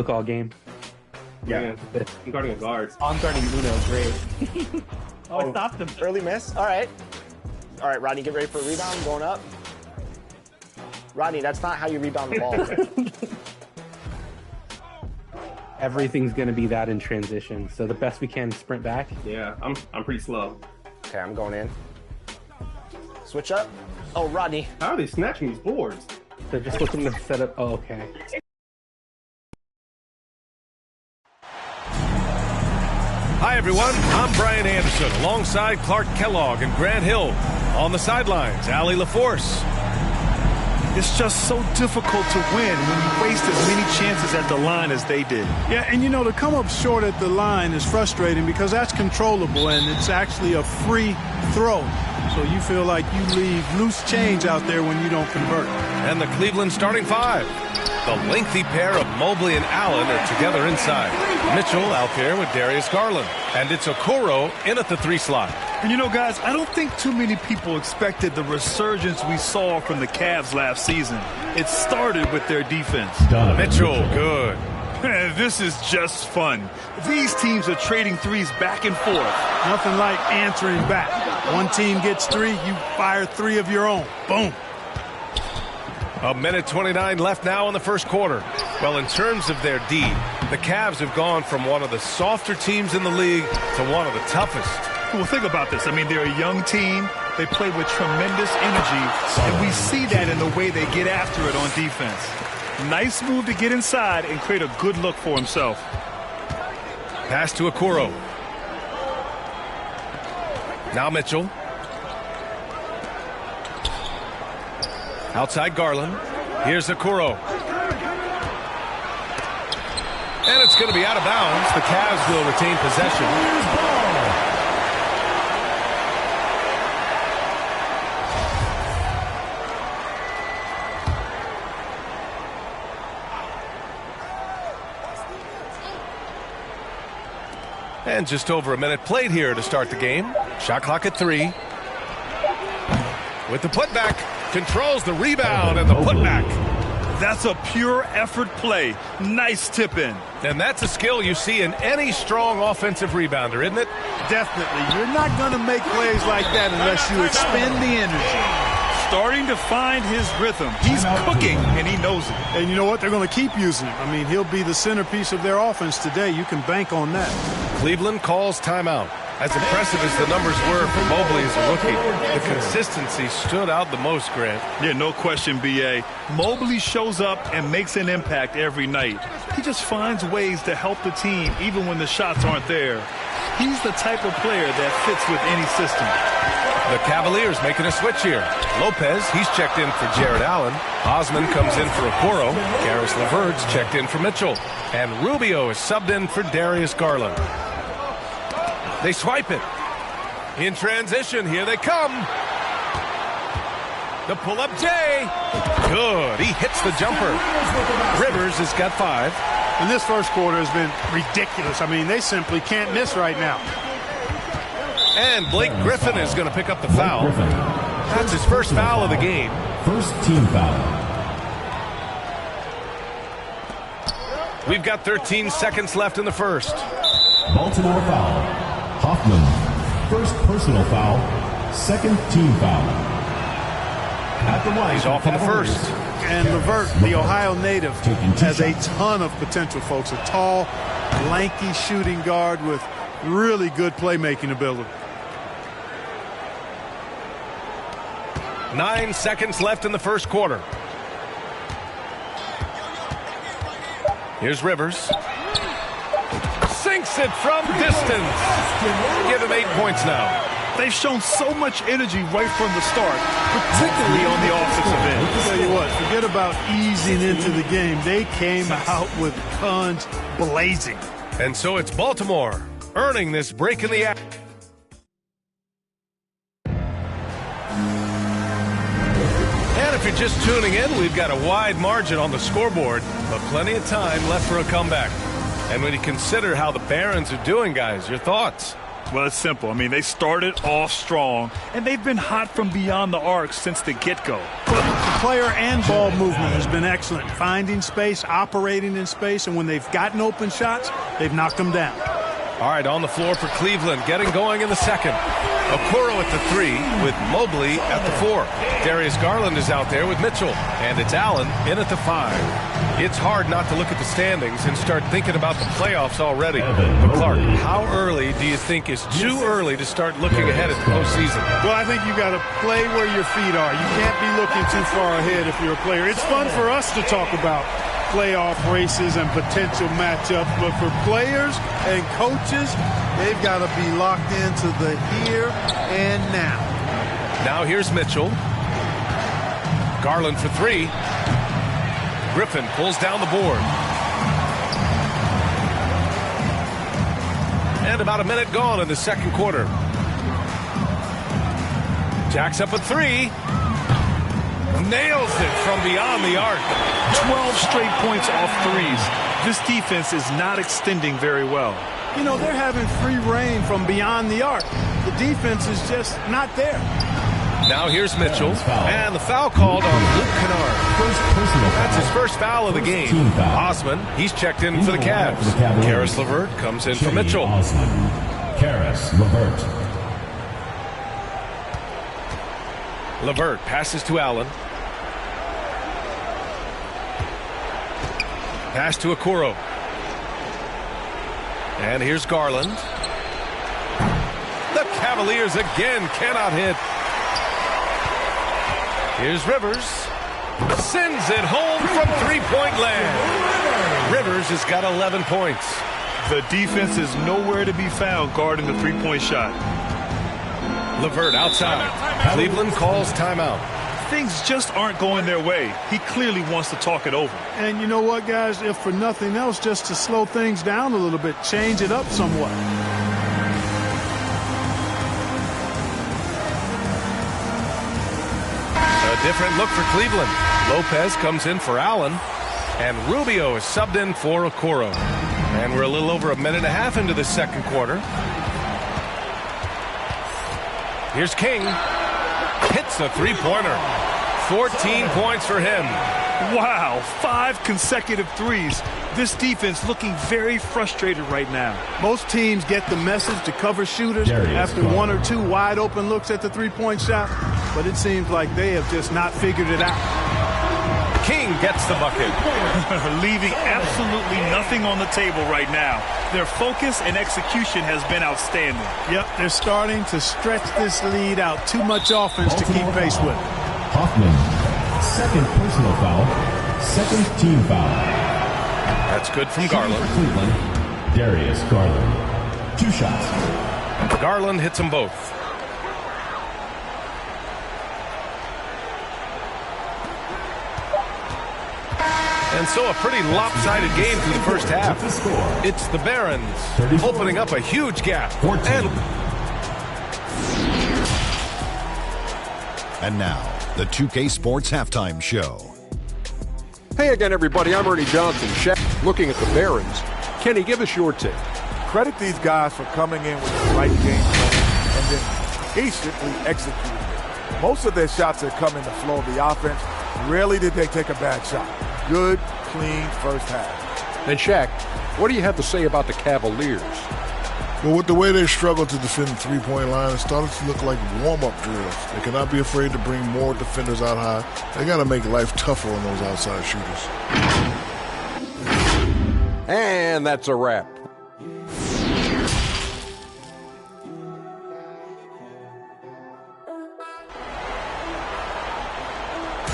took all game. Yeah. I'm guarding a guard. Oh, I'm guarding Uno. Great. I stopped him. Early miss. All right. All right, Rodney, get ready for a rebound. Going up. Rodney, that's not how you rebound the ball. Everything's going to be that in transition. So the best we can, sprint back. Yeah, I'm pretty slow. Okay, I'm going in. Switch up. Oh, Rodney. How are they snatching these boards? They're just looking to set up. Oh, okay. Hi, everyone. I'm Brian Anderson, alongside Clark Kellogg and Grant Hill. On the sidelines, Allie LaForce. It's just so difficult to win when you waste as many chances at the line as they did. Yeah, and to come up short at the line is frustrating because that's controllable and it's actually a free throw. So you feel like you leave loose change out there when you don't convert. And the Cleveland starting five. The lengthy pair of Mobley and Allen are together inside. Mitchell out there with Darius Garland. And it's Okoro in at the 3 slot. And guys, I don't think too many people expected the resurgence we saw from the Cavs last season. It started with their defense. Mitchell, good. This is just fun. These teams are trading threes back and forth. Nothing like answering back. One team gets 3, you fire 3 of your own. Boom. A minute 29 left now in the first quarter. Well, in terms of their D, the Cavs have gone from one of the softer teams in the league to one of the toughest. Well, think about this. I mean, they're a young team. They play with tremendous energy, and we see that in the way they get after it on defense. Nice move to get inside and create a good look for himself. Pass to Okoro. Now Mitchell. Outside Garland. Here's Okoro. And it's going to be out of bounds. The Cavs will retain possession. And just over a minute played here to start the game. Shot clock at 3. With the putback. Controls the rebound and the putback. That's a pure effort play. Nice tip in. And that's a skill you see in any strong offensive rebounder, isn't it? Definitely. You're not going to make plays like that unless you expend the energy. Starting to find his rhythm. He's cooking, and he knows it. And you know what? They're going to keep using him. I mean, he'll be the centerpiece of their offense today. You can bank on that. Cleveland calls timeout. As impressive as the numbers were for Mobley as a rookie, the consistency stood out the most, Grant. Yeah, no question, B.A. Mobley shows up and makes an impact every night. He just finds ways to help the team even when the shots aren't there. He's the type of player that fits with any system. The Cavaliers making a switch here. Lopez, he's checked in for Jared Allen. Osman comes in for Okoro. Caris LeVert's checked in for Mitchell. And Rubio is subbed in for Darius Garland. They swipe it. In transition, here they come. The pull-up J. Good. He hits the jumper. Rivers has got 5. And this first quarter has been ridiculous. I mean, they simply can't miss right now. And Blake Griffin is going to pick up the foul. That's his first foul of the game. First team foul. We've got 13 seconds left in the first. Baltimore foul. Hoffman, first personal foul, second team foul. At the line, he's off on the first. And LeVert, the Ohio native, has a ton of potential, folks. A tall, lanky shooting guard with really good playmaking ability. 9 seconds left in the first quarter. Here's Rivers. Sinks it from distance. Give him 8 points now. They've shown so much energy right from the start, particularly on the offensive end. I'll tell you what, forget about easing into the game. They came out with guns blazing. And so it's Baltimore earning this break in the act. And if you're just tuning in, we've got a wide margin on the scoreboard, but plenty of time left for a comeback. And when you consider how the Barons are doing, guys, your thoughts? Well, it's simple. I mean, they started off strong, and they've been hot from beyond the arc since the get-go. But the player and ball movement has been excellent. Finding space, operating in space, and when they've gotten open shots, they've knocked them down. All right, on the floor for Cleveland, getting going in the second. Okoro at the 3 with Mobley at the 4. Darius Garland is out there with Mitchell, and it's Allen in at the 5. It's hard not to look at the standings and start thinking about the playoffs already. But Clark, how early do you think is too early to start looking ahead at the postseason? Well, I think you got to play where your feet are. You can't be looking too far ahead if you're a player. It's fun for us to talk about playoff races and potential matchups, but for players and coaches, they've got to be locked into the here and now. Now here's Mitchell. Garland for 3. Griffin pulls down the board. And about a minute gone in the second quarter. Jacks up a 3. Nails it from beyond the arc. 12 straight points off threes. This defense is not extending very well. You know, they're having free reign from beyond the arc. The defense is just not there. Now here's Mitchell, and the foul called on Luke Kennard. That's his first foul of the game. Osman, he's checked in for the Cavs. Karis LeVert comes in for Mitchell. Karis LeVert. LeVert passes to Allen. Pass to Okoro. And here's Garland. The Cavaliers again cannot hit. Here's Rivers. Sends it home from three-point land. Rivers has got 11 points. The defense is nowhere to be found guarding the three-point shot. LeVert outside. Cleveland calls timeout. Things just aren't going their way. He clearly wants to talk it over. And you know what, guys? If for nothing else, just to slow things down a little bit, change it up somewhat. A different look for Cleveland. Lopez comes in for Allen, and Rubio is subbed in for Okoro. And we're a little over a minute and a half into the second quarter. Here's King. Hits a three-pointer. 14 points for him. Wow, 5 consecutive threes. This defense looking very frustrated right now. Most teams get the message to cover shooters after 1 or 2 wide open looks at the three-point shot, but it seems like they have just not figured it out. King gets the bucket. Leaving absolutely nothing on the table right now. Their focus and execution has been outstanding. Yep, they're starting to stretch this lead out. Too much offense to keep pace with. Hoffman, second personal foul, second team foul. That's good from Garland. For Cleveland, Darius Garland. 2 shots. Garland hits them both. And so a pretty lopsided game through the first half. It's the Barons opening up a huge gap. And now, the 2K Sports Halftime Show. Hey again, everybody. I'm Ernie Johnson. Shaq looking at the Barons. Kenny, give us your take. Credit these guys for coming in with the right game plan and then patiently executing it. Most of their shots have come in the flow of the offense. Rarely did they take a bad shot. Good, clean first half. And Shaq, what do you have to say about the Cavaliers? Well, with the way they struggle to defend the three-point line, it started to look like warm-up drills. They cannot be afraid to bring more defenders out high. They got to make life tougher on those outside shooters. And that's a wrap.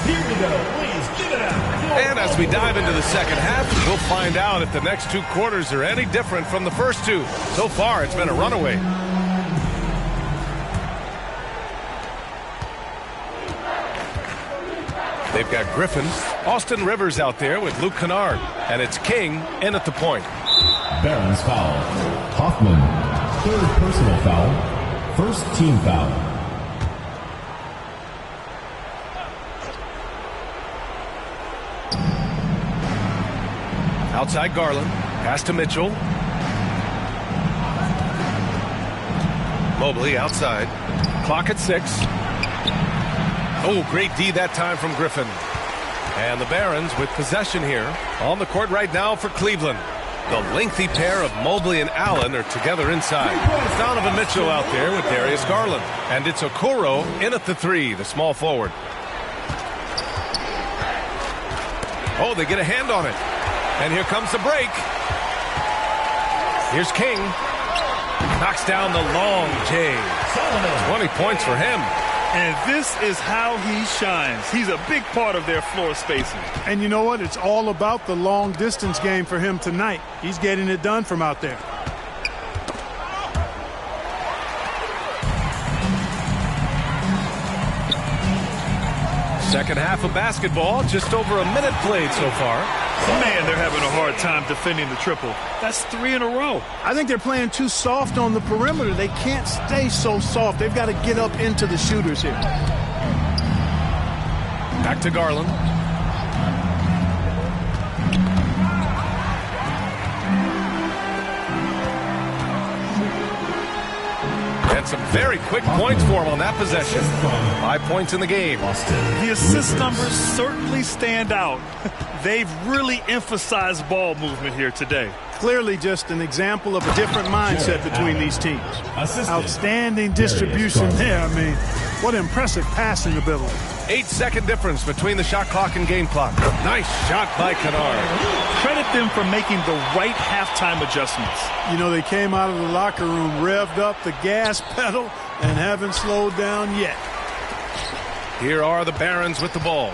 Here we go. Please give it up. And as we dive into the second half, we'll find out if the next 2 quarters are any different from the first 2. So far, it's been a runaway. They've got Griffin, Austin Rivers out there with Luke Kennard, and it's King in at the point. Barons foul. Hoffman, third personal foul, first team foul. Outside Garland, pass to Mitchell. Mobley outside. Clock at 6. Oh, great D that time from Griffin. And the Barons with possession here. On the court right now for Cleveland. The lengthy pair of Mobley and Allen are together inside. It's Donovan Mitchell out there with Darius Garland. And it's Okoro in at the 3, the small forward. Oh, they get a hand on it. And here comes the break. Here's King. Knocks down the long J. 20 points for him. And this is how he shines. He's a big part of their floor spacing. And you know what? It's all about the long distance game for him tonight. He's getting it done from out there. Second half of basketball, just over a minute played so far. Man, they're having a hard time defending the triple. That's 3 in a row. I think they're playing too soft on the perimeter. They can't stay so soft. They've got to get up into the shooters here. Back to Garland. And some very quick points for him on that possession. 5 points in the game. The assist numbers certainly stand out. They've really emphasized ball movement here today. Clearly just an example of a different mindset between these teams. Outstanding distribution there. I mean, what impressive passing ability. 8-second difference between the shot clock and game clock. Nice shot by Kennard. Credit them for making the right halftime adjustments. You know, they came out of the locker room, revved up the gas pedal, and haven't slowed down yet. Here are the Barons with the ball.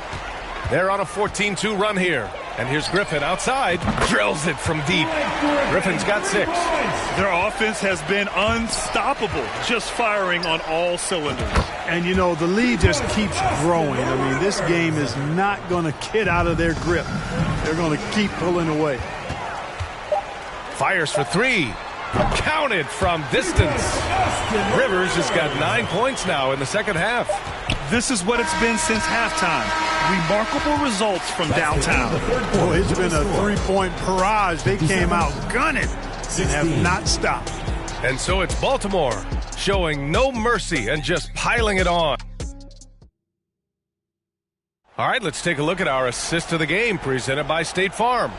They're on a 14-2 run here. And here's Griffin outside. Drills it from deep. Griffin's got 6. Their offense has been unstoppable, just firing on all cylinders. And, you know, the lead just keeps growing. I mean, this game is not going to get out of their grip. They're going to keep pulling away. Fires for 3. Counted from distance. Rivers has got 9 points now in the second half. This is what it's been since halftime. Remarkable results from downtown. Boy, it's been a three-point barrage. They came out gunning and have not stopped. And so it's Baltimore showing no mercy and just piling it on. All right, let's take a look at our assist of the game presented by State Farm.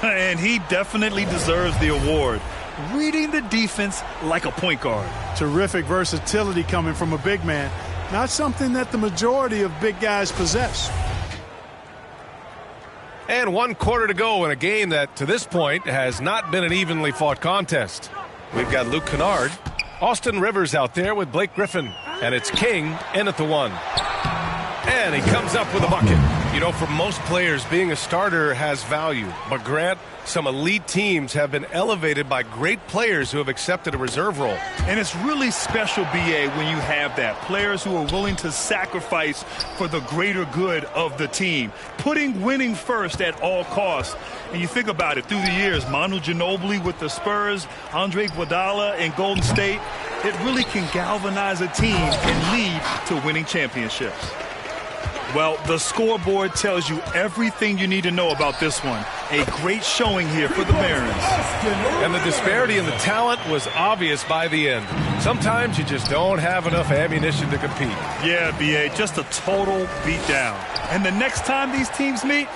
And he definitely deserves the award. Reading the defense like a point guard. Terrific versatility coming from a big man. Not something that the majority of big guys possess. And 1 quarter to go in a game that, to this point, has not been an evenly fought contest. We've got Luke Kennard, Austin Rivers out there with Blake Griffin, and it's King in at the 1. And he comes up with a bucket. You know, for most players, being a starter has value. But Grant, some elite teams have been elevated by great players who have accepted a reserve role. And it's really special, BA, when you have that. Players who are willing to sacrifice for the greater good of the team. Putting winning first at all costs. And you think about it, through the years, Manu Ginobili with the Spurs, Andre Iguodala in Golden State, it really can galvanize a team and lead to winning championships. Well, the scoreboard tells you everything you need to know about this one. A great showing here for the Barons. And the disparity in the talent was obvious by the end. Sometimes you just don't have enough ammunition to compete. Yeah, BA, just a total beatdown. And the next time these teams meet,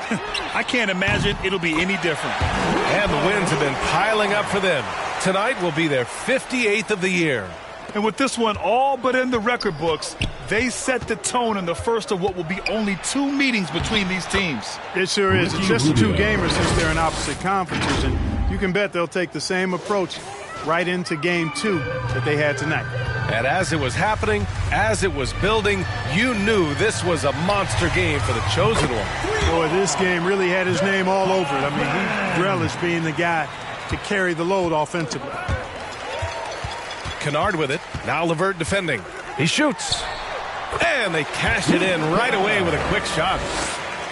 I can't imagine it'll be any different. And the wins have been piling up for them. Tonight will be their 58th of the year. And with this one all but in the record books, they set the tone in the first of what will be only 2 meetings between these teams. It sure is. It's just 2 gamers since they're in opposite conferences, and you can bet they'll take the same approach right into game 2 that they had tonight. And as it was happening, as it was building, you knew this was a monster game for the chosen one. Boy, this game really had his name all over it. I mean, he relished being the guy to carry the load offensively. Kennard with it. Now LeVert defending. He shoots. And they cash it in right away with a quick shot.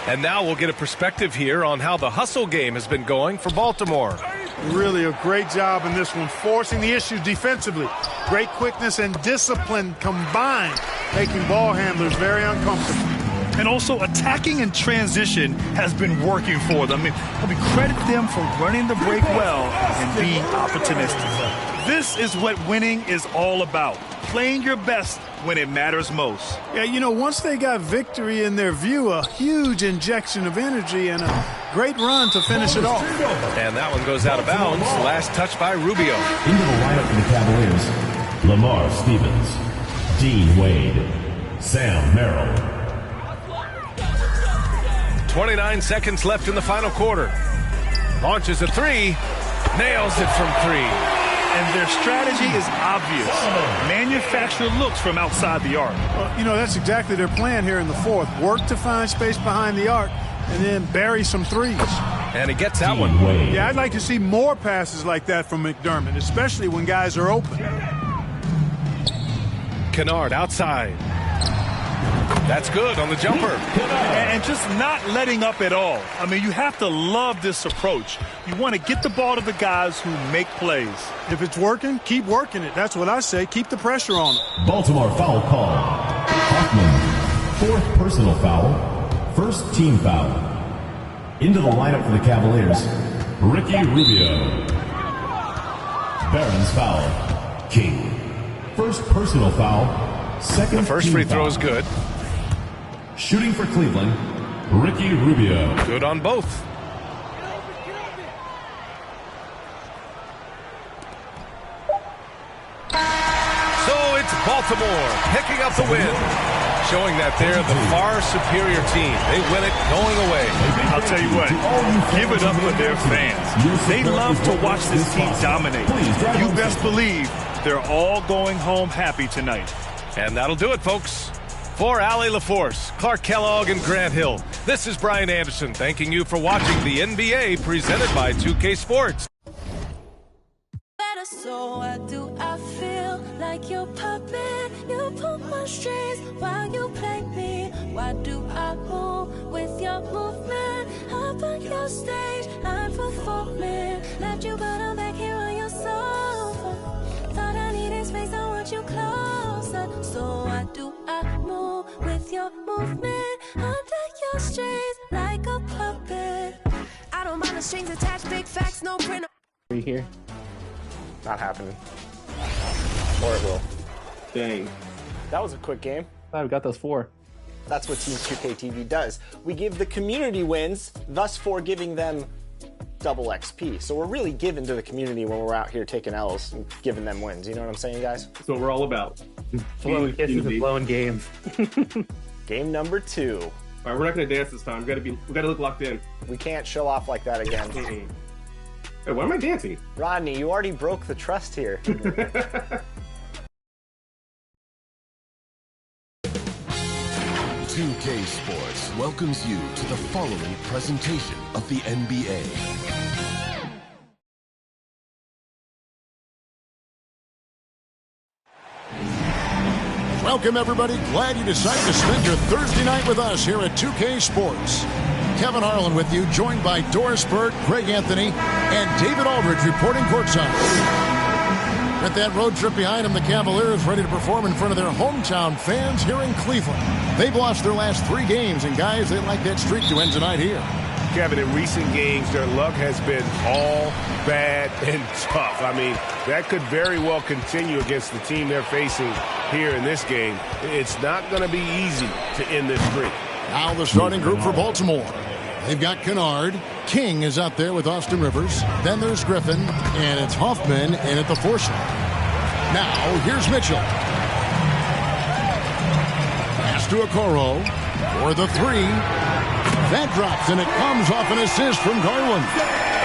And now we'll get a perspective here on how the hustle game has been going for Baltimore. Really a great job in this one, forcing the issues defensively. Great quickness and discipline combined, making ball handlers very uncomfortable. And also attacking in transition has been working for them. I mean, credit them for running the break well and being opportunistic. This is what winning is all about. playing your best when it matters most. Yeah, you know, once they got victory in their view, a huge injection of energy and a great run to finish it off. And that one goes out of bounds. Last touch by Rubio. Into the lineup for the Cavaliers, Lamar Stevens, Dean Wade, Sam Merrill. 29 seconds left in the final quarter. Launches a three. Nails it from three. And their strategy is obvious. Manufacture looks from outside the arc. Well, you know, that's exactly their plan here in the fourth. Work to find space behind the arc and then bury some threes. And he gets that one. Yeah, I'd like to see more passes like that from McDermott, especially when guys are open. Kennard outside. That's good on the jumper. And just not letting up at all. I mean, you have to love this approach. You want to get the ball to the guys who make plays. If it's working, keep working it. That's what I say. Keep the pressure on them. Baltimore foul call. Hoffman, fourth personal foul, first team foul. Into the lineup for the Cavaliers, Ricky Rubio. Barron's foul. King, first personal foul, second The first team free throw foul. is good. Shooting for Cleveland, Ricky Rubio. Good on both. So it's Baltimore picking up the win, showing that they're the far superior team. They win it going away. I'll tell you what, give it up for their fans. They love to watch this team dominate. You best believe they're all going home happy tonight. And that'll do it, folks. For Allie LaForce, Clark Kellogg, and Grant Hill, this is Brian Anderson thanking you for watching the NBA presented by 2K Sports. So why do I feel like your puppet? You pull my strings while you play me. Why do I move with your movement? Up on your stage, I'm performing. Left you, but I'm back here on your sofa. Thought I needed space, I want you closer. So why do I move with your movement? Under your strings like a puppet. I don't mind the strings attached, big facts, no print. Are you here? Not happening. Or it will. Dang. That was a quick game. I've got those 4. That's what Team 2K TV does. We give the community wins, thus for giving them double XP. So we're really giving to the community when we're out here taking L's and giving them wins. You know what I'm saying, guys? That's what we're all about. Blowing kisses and blowing games. Game number 2. All right, we're not gonna dance this time. We gotta look locked in. We can't show off like that again. Hey, why am I dancing? Rodney, you already broke the trust here. 2K Sports welcomes you to the following presentation of the NBA. Welcome, everybody. Glad you decided to spend your Thursday night with us here at 2K Sports. Kevin Harlan with you, joined by Doris Burke, Greg Anthony, and David Aldridge reporting courtside. With that road trip behind them, the Cavaliers ready to perform in front of their hometown fans here in Cleveland. They've lost their last 3 games, and guys, they like that streak to end tonight here. Kevin, in recent games, their luck has been all bad and tough. I mean, that could very well continue against the team they're facing here in this game. It's not going to be easy to end this streak. Now the starting group for Baltimore. They've got Kennard. King is out there with Austin Rivers. Then there's Griffin, and it's Hoffman in at the 4 slot. Now, here's Mitchell. Pass to Okoro for the 3. That drops, and it comes off an assist from Garland.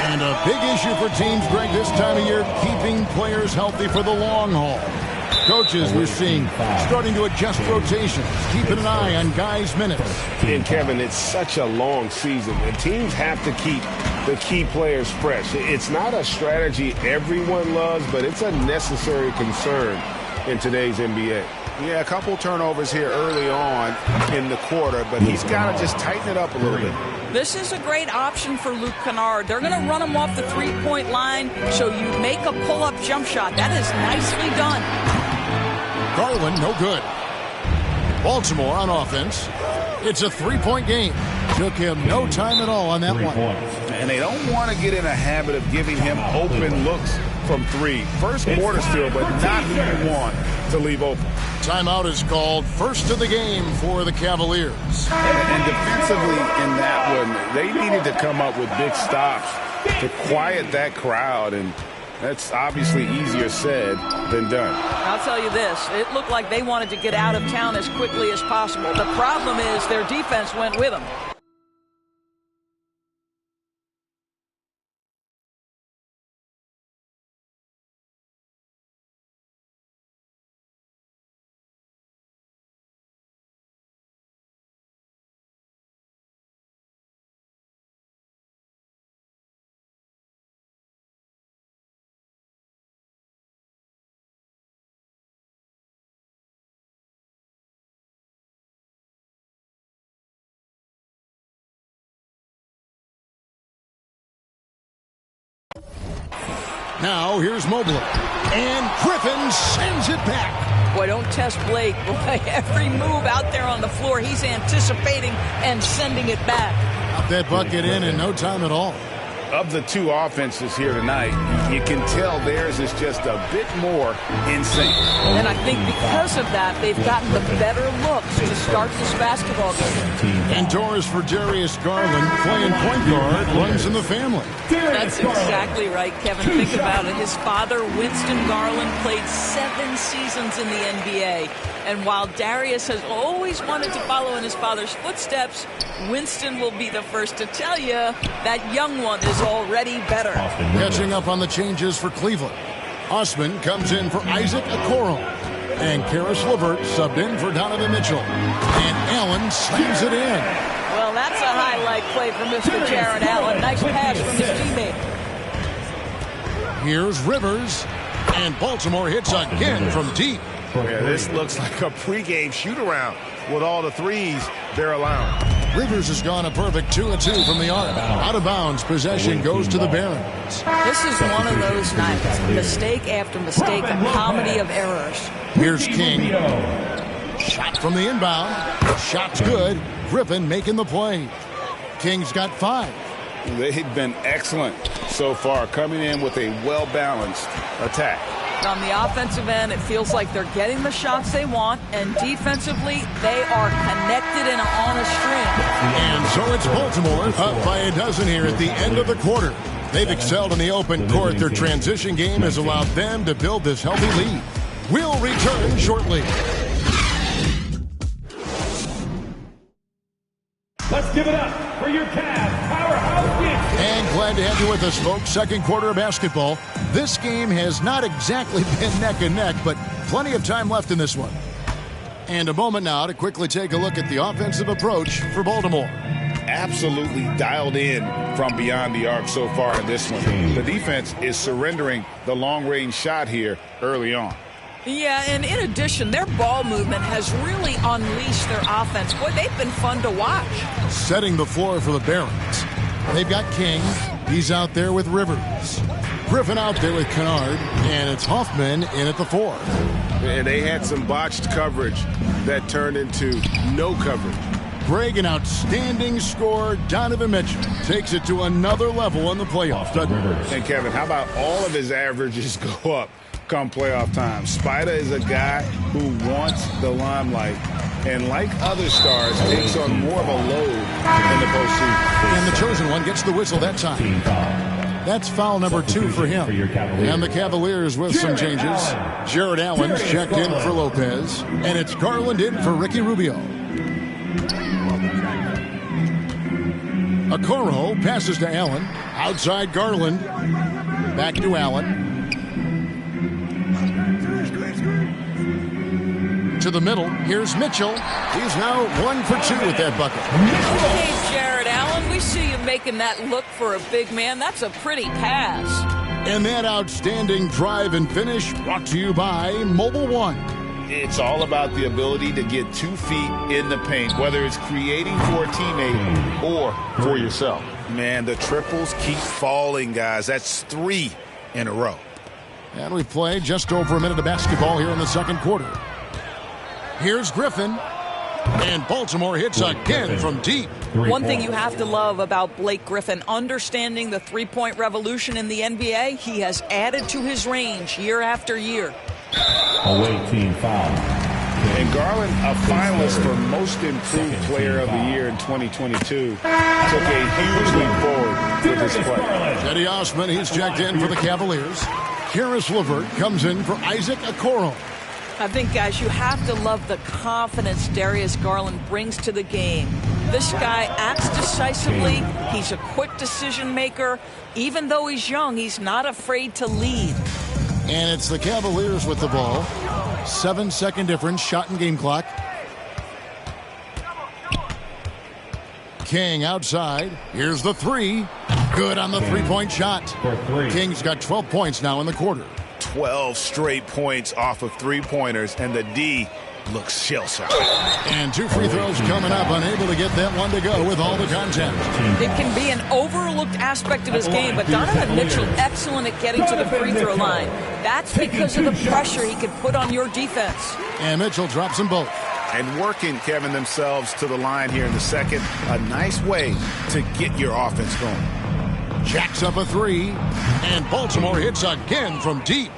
And a big issue for teams, Greg, this time of year, keeping players healthy for the long haul. Coaches, we're seeing starting to adjust rotations, keeping an eye on guys' minutes. And, Kevin, it's such a long season. The teams have to keep the key players fresh. It's not a strategy everyone loves, but it's a necessary concern in today's NBA. Yeah, a couple turnovers here early on in the quarter, but he's got to just tighten it up a little bit. This is a great option for Luke Kennard. They're going to run him off the three-point line, so you make a pull-up jump shot. That is nicely done. Garland, no good. Baltimore on offense. It's a three-point game. Took him no time at all on that one. And they don't want to get in a habit of giving him open looks from 3. First quarter still, but not who you want. to leave open. Timeout is called, first of the game for the Cavaliers. And defensively in that one, they needed to come up with big stops to quiet that crowd, and that's obviously easier said than done. I'll tell you this, it looked like they wanted to get out of town as quickly as possible. The problem is their defense went with them. Now here's Mobley, and Griffin sends it back. Boy, don't test Blake. Boy, every move out there on the floor, he's anticipating and sending it back. Got that bucket in no time at all. Of the two offenses here tonight, you can tell theirs is just a bit more in sync. And I think because of that, they've gotten the better looks to start this basketball game. Indoors for Darius Garland, playing point guard, runs in the family. That's exactly right, Kevin. Think about it. His father, Winston Garland, played 7 seasons in the NBA. And while Darius has always wanted to follow in his father's footsteps, Winston will be the first to tell you that young one is already better. Catching up on the changes for Cleveland. Osman comes in for Isaac Okoro. And Karis LeVert subbed in for Donovan Mitchell. And Allen slams it in. Well, that's a highlight play for Mr. Jared Allen. Nice pass from his teammate. Here's Rivers. And Baltimore hits again from deep. Yeah, this looks like a pregame shoot-around with all the threes they're allowing. Rivers has gone a perfect 2 of 2 from the arc. Out of bounds, possession goes to the Barons. This is one of those nights. Mistake after mistake, a comedy of errors. Here's King. Shot from the inbound. Shot's good. Griffin making the play. King's got 5. They've been excellent so far, coming in with a well-balanced attack. On the offensive end, it feels like they're getting the shots they want, and defensively, they are connected and on a string. And so it's Baltimore up by a dozen here at the end of the quarter. They've excelled in the open court. Their transition game has allowed them to build this healthy lead. We'll return shortly. Let's give it up for your Cavs powerhouse Kings. And glad to have you with us, folks. Second quarter of basketball. This game has not exactly been neck and neck, but plenty of time left in this one. And a moment now to quickly take a look at the offensive approach for Baltimore. Absolutely dialed in from beyond the arc so far in this one. The defense is surrendering the long-range shot here early on. Yeah, and in addition, their ball movement has really unleashed their offense. Boy, they've been fun to watch. Setting the floor for the Barons. They've got King. He's out there with Rivers. Griffin out there with Kennard. And it's Hoffman in at the 4. And they had some botched coverage that turned into no coverage. Greg, an outstanding scorer. Donovan Mitchell takes it to another level in the playoffs. And Kevin, how about all of his averages go up come playoff time? Spider is a guy who wants the limelight, and like other stars, takes on more of a load in the postseason. And the chosen one gets the whistle that time. That's foul number 2 for him. And the Cavaliers with some changes. Jared Allen's checked in for Lopez, and it's Garland in for Ricky Rubio. Okoro passes to Allen. Outside Garland. Back to Allen. To the middle. Here's Mitchell. He's now 1 for 2 with that bucket. Hey, Jared Allen, we see you making that look for a big man. That's a pretty pass. And that outstanding drive and finish brought to you by Mobile One. It's all about the ability to get 2 feet in the paint, whether it's creating for a teammate or for yourself. Man, the triples keep falling, guys. That's 3 in a row. And we've played just over a minute of basketball here in the second quarter. Here's Griffin. And Baltimore hits again from deep. One thing you have to love about Blake Griffin, understanding the three-point revolution in the NBA, he has added to his range year after year. Away team foul. And Garland, a finalist for Most Improved Player of the Year in 2022, took a huge leap forward with his play. Cedi Osman, he's checked in for the Cavaliers. Caris LeVert comes in for Isaac Okoro. I think, guys, you have to love the confidence Darius Garland brings to the game. This guy acts decisively. He's a quick decision maker. Even though he's young, he's not afraid to lead. And it's the Cavaliers with the ball. 7-second difference, shot and game clock. King outside. Here's the three. Good on the three-point shot. King's got 12 points now in the quarter. 12 straight points off of three-pointers, and the D looks shell-shocked. And 2 free throws coming up, unable to get that one to go with all the contact. It can be an overlooked aspect of his game, but Donovan Mitchell excellent at getting to the free throw line. That's because of the pressure he can put on your defense. And Mitchell drops them both. And working, Kevin, themselves to the line here in the second. A nice way to get your offense going. Jacks up a three, and Baltimore hits again from deep.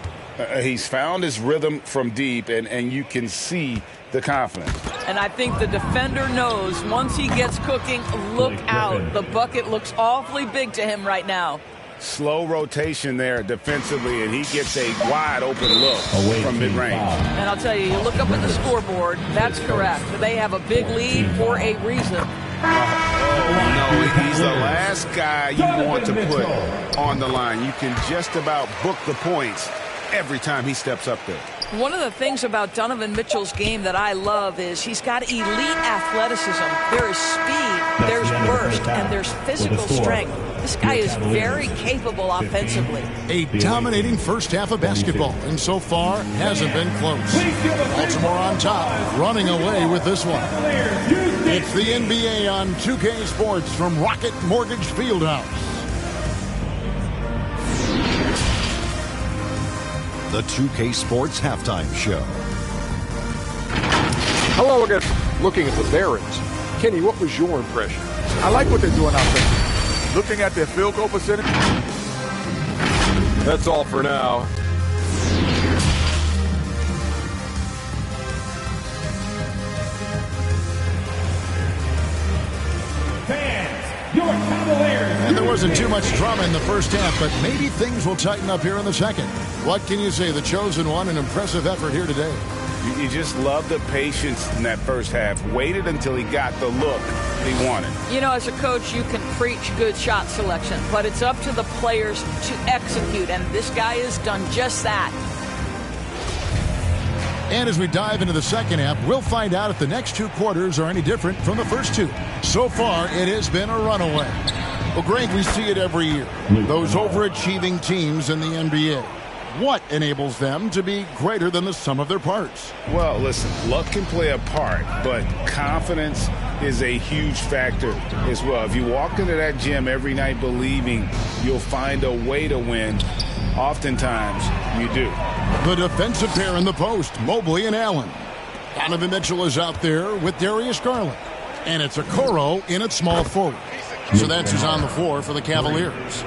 He's found his rhythm from deep, and you can see the confidence. And I think the defender knows once he gets cooking, look out. The bucket looks awfully big to him right now. Slow rotation there defensively, and he gets a wide open look from mid-range. And I'll tell you, you look up at the scoreboard, that's correct. They have a big lead for a reason. No, he's the last guy you want to put on the line. You can just about book the points every time he steps up there. One of the things about Donovan Mitchell's game that I love is he's got elite athleticism. There is speed, there's burst, and there's physical strength. This guy is very capable offensively. A dominating first half of basketball, and so far hasn't been close. Baltimore on top, running away with this one. It's the NBA on 2K Sports from Rocket Mortgage Fieldhouse. The 2K Sports Halftime Show. Hello again. Looking at the Barons. Kenny, what was your impression? I like what they're doing out there. Looking at their field goal percentage. That's all for now. Fans, your Cavaliers. And there wasn't too much drama in the first half, but maybe things will tighten up here in the second. What can you say? The chosen one, an impressive effort here today. You just love the patience in that first half. Waited until he got the look he wanted. You know, as a coach, you can preach good shot selection, but it's up to the players to execute, and this guy has done just that. And as we dive into the second half, we'll find out if the next 2 quarters are any different from the first 2. So far, it has been a runaway. Well, Greg, we see it every year. Those overachieving teams in the NBA. What enables them to be greater than the sum of their parts? Well, listen, luck can play a part, but confidence is a huge factor as well. If you walk into that gym every night believing you'll find a way to win, oftentimes you do. The defensive pair in the post, Mobley and Allen. Donovan Mitchell is out there with Darius Garland. And it's Okoro in at small forward. So that's who's on the floor for the Cavaliers.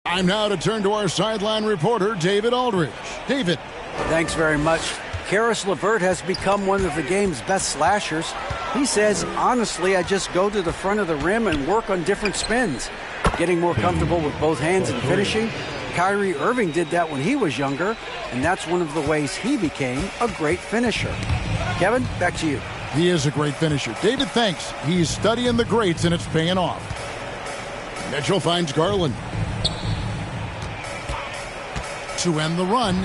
Time now to turn to our sideline reporter, David Aldridge. David. Thanks very much. Caris LeVert has become one of the game's best slashers. He says, honestly, I just go to the front of the rim and work on different spins. Getting more comfortable with both hands and finishing. Kyrie Irving did that when he was younger, and that's one of the ways he became a great finisher. Kevin, back to you. He is a great finisher. David, thanks. He's studying the greats, and it's paying off. Mitchell finds Garland. to end the run.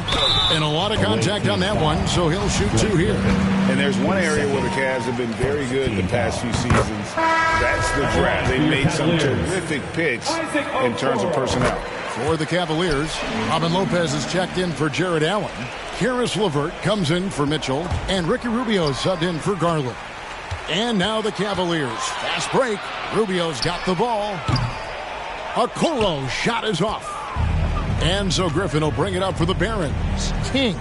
And a lot of contact on that one, so he'll shoot 2 here. And there's one area where the Cavs have been very good the past few seasons. That's the draft. They've made some terrific picks in terms of personnel. For the Cavaliers, Robin Lopez is checked in for Jared Allen. Karis LeVert comes in for Mitchell. And Ricky Rubio subbed in for Garland. And now the Cavaliers. Fast break. Rubio's got the ball. Okoro shot is off. And so Griffin will bring it up for the Barons. King.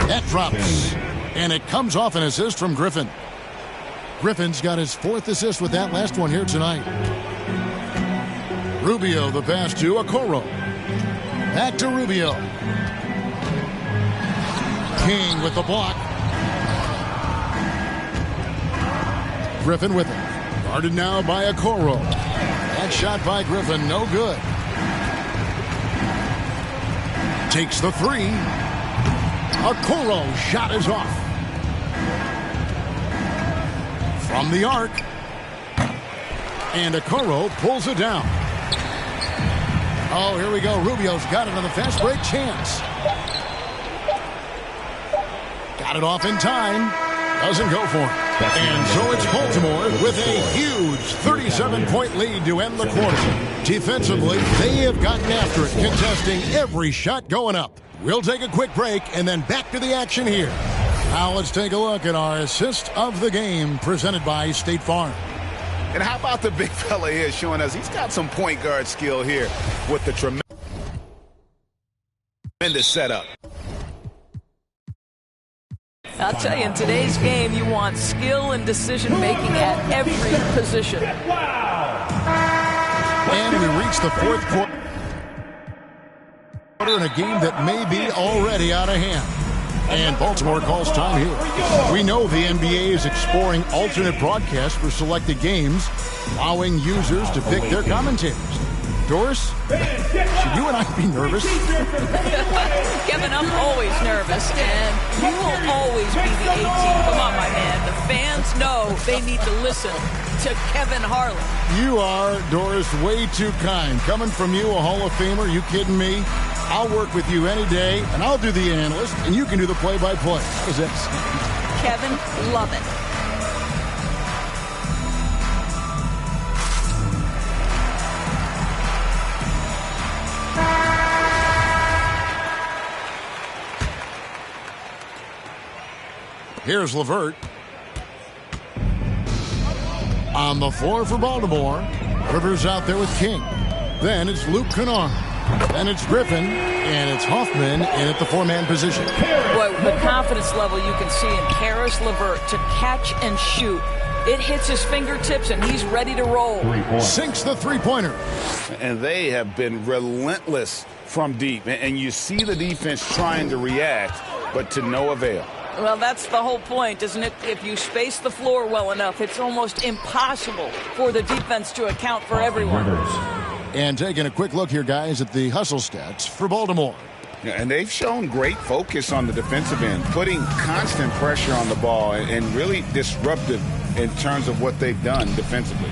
That drops. And it comes off an assist from Griffin. Griffin's got his 4th assist with that last one here tonight. Rubio the pass to Okoro. Back to Rubio. King with the block. Griffin with it. Guarded now by Okoro. That shot by Griffin, no good. Takes the 3. Okoro shot is off. From the arc. And Okoro pulls it down. Oh, here we go. Rubio's got it on the fast break chance. Got it off in time. Doesn't go for it. And so it's Baltimore with a huge 37-point lead to end the quarter. Defensively, they have gotten after it, contesting every shot going up. We'll take a quick break and then back to the action here. Now let's take a look at our assist of the game presented by State Farm. And how about the big fella here showing us he's got some point guard skill here with the tremendous setup. I'll tell you, in today's game, you want skill and decision-making at every position. And we reach the 4th quarter in a game that may be already out of hand. And Baltimore calls time here. We know the NBA is exploring alternate broadcasts for selected games, allowing users to pick their commentators. Doris, should you and I be nervous? Kevin, I'm always nervous, and you will always be the 18. Come on, my man. The fans know they need to listen to Kevin Harlan. You are, Doris, way too kind. Coming from you, a Hall of Famer, you kidding me? I'll work with you any day, and I'll do the analyst, and you can do the play-by-play. How's this? Kevin, love it. Here's LeVert. On the floor for Baltimore. Rivers out there with King. Then it's Luke Kennard. Then it's Griffin. And it's Hoffman in at the 4-man position. Boy, the confidence level you can see in Karis LeVert to catch and shoot. It hits his fingertips, and he's ready to roll. Sinks the 3-pointer. And they have been relentless from deep. And you see the defense trying to react, but to no avail. Well, that's the whole point, isn't it? If you space the floor well enough, it's almost impossible for the defense to account for everyone. And taking a quick look here, guys, at the hustle stats for Baltimore. And they've shown great focus on the defensive end, putting constant pressure on the ball and really disruptive in terms of what they've done defensively.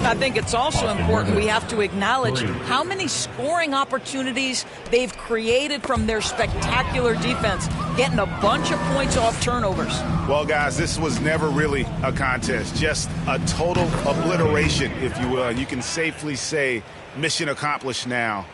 I think it's also important we have to acknowledge how many scoring opportunities they've created from their spectacular defense, getting a bunch of points off turnovers. Well, guys, this was never really a contest, just a total obliteration, if you will. And you can safely say mission accomplished now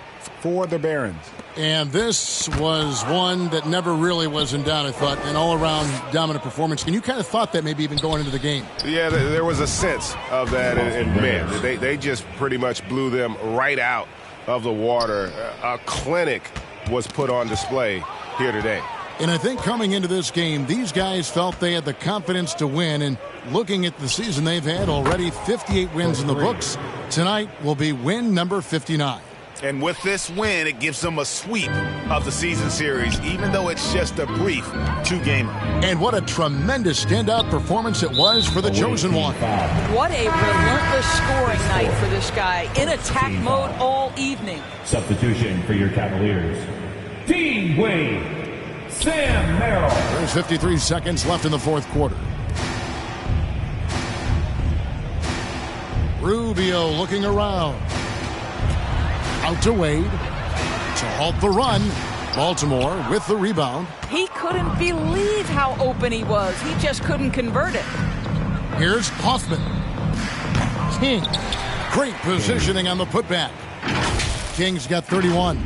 for the Barons. And this was one that never really was in doubt, I thought, an all-around dominant performance. And you kind of thought that maybe even going into the game. Yeah, there was a sense of that, and man, they just pretty much blew them right out of the water. A clinic was put on display here today. And I think coming into this game, these guys felt they had the confidence to win. And looking at the season they've had, already 58 wins in the books. Tonight will be win number 59. And with this win, it gives them a sweep of the season series, even though it's just a brief 2-gamer. And what a tremendous standout performance it was for the chosen one. What a relentless scoring night for this guy. In attack mode all evening. Substitution for your Cavaliers. Dean Wade, Sam Merrill. There's 53 seconds left in the 4th quarter. Rubio looking around. Out to Wade to halt the run. Baltimore with the rebound. He couldn't believe how open he was. He just couldn't convert it. Here's Hoffman. King. Great positioning on the putback. King's got 31.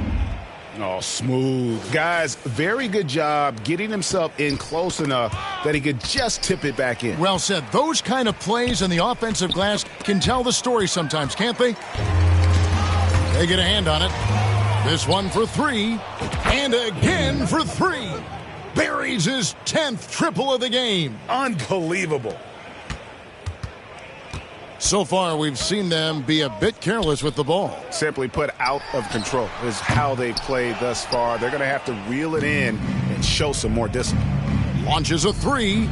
Oh, smooth. Guys, very good job getting himself in close enough that he could just tip it back in. Well said. Those kind of plays in the offensive glass can tell the story sometimes, can't they? They get a hand on it. This one for 3. And again for 3. Buries his 10th triple of the game. Unbelievable. So far, we've seen them be a bit careless with the ball. Simply put, out of control is how they've played thus far. They're going to have to reel it in and show some more discipline. Launches a 3,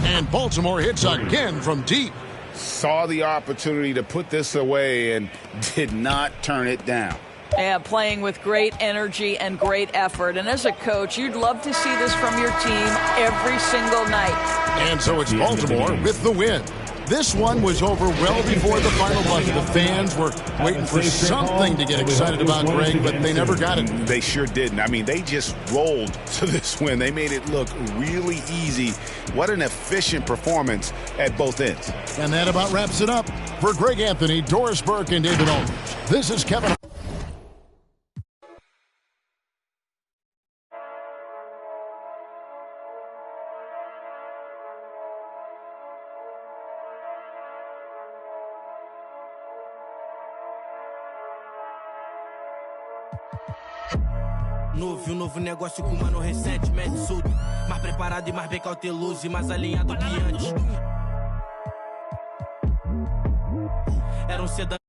and Baltimore hits again from deep. Saw the opportunity to put this away and did not turn it down. Yeah, playing with great energy and great effort. And as a coach, you'd love to see this from your team every single night. And so it's Baltimore with the win. This one was over well before the final buzzer. The fans were waiting for something to get excited about, Greg, but they never got it. They sure didn't. I mean, they just rolled to this win. They made it look really easy. What an efficient performance at both ends. And that about wraps it up. For Greg Anthony, Doris Burke, and David Aldridge, this is Kevin. Um novo negócio com mano recentemente surdo. Mais preparado e mais bem cauteloso e mais alinhado que antes. Era sedã.